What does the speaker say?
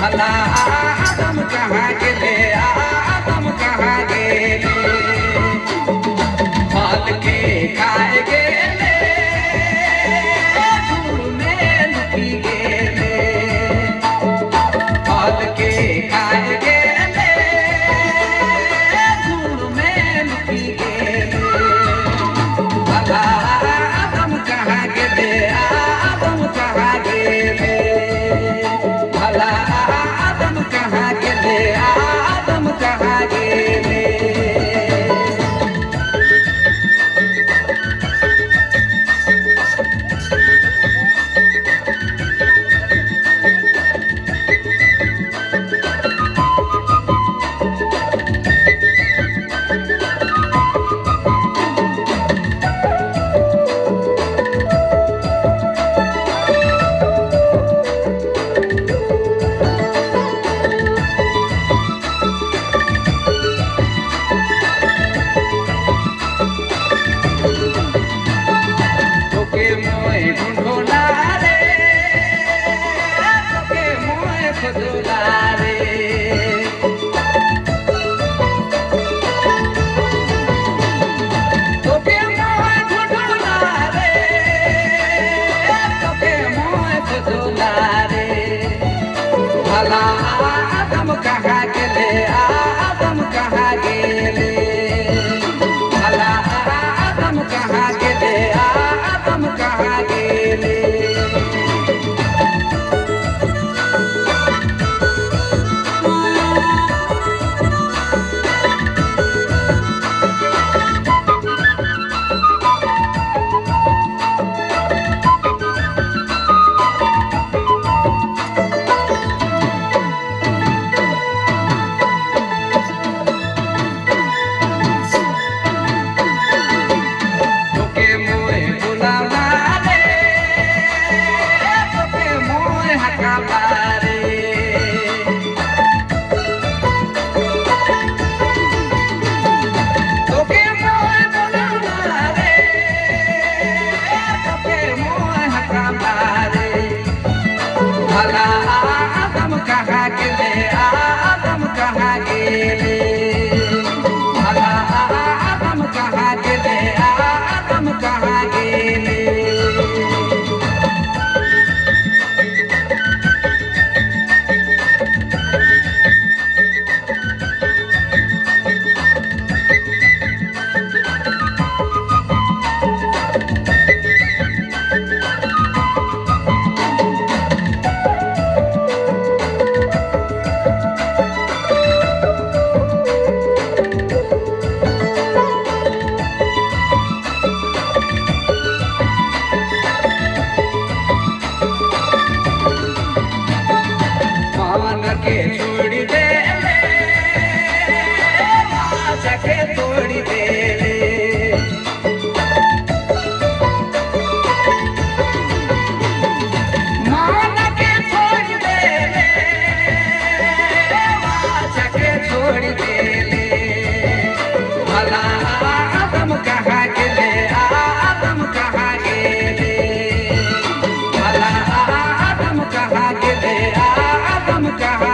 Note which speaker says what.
Speaker 1: भला आदम कहाँ गेले आदम कहाँ गेले फल के खाए गेले धूल में लुकी गेले फल के खाए गेले धूल में लुकी गेले भला आदम कहाँ गेले आदम कहाँ गेले भला आदम कहाँ गेले आदम कहाँ गेले তোকে মই ঢুঁঢোলা রে তোকে মই খোঁজোলা রে তোকে মই ঢুঁঢোলা রে তোকে মই খোঁজোলা রে भला आदम कहाँ गेले आदम कहाँ गेले भला आदम कहाँ गेले आदम कहाँ गेले তোকে মই বুলালা রে তোকে মই হাঁকালা রে তোকে মই বুলালা রে তোকে মই হাঁকালা রে भला आदम कहाँ गेले आदम कहाँ गेले भला आदम कहाँ गेले आदम कहाँ गेले मान के छोड़ी दे आशा के तोड़ी दे मान के छोड़ी दे आशा के छोड़ी दे भला आदम कहाँ गेले आदम कहाँ गेले भला आदम कहाँ गेले आदम कहाँ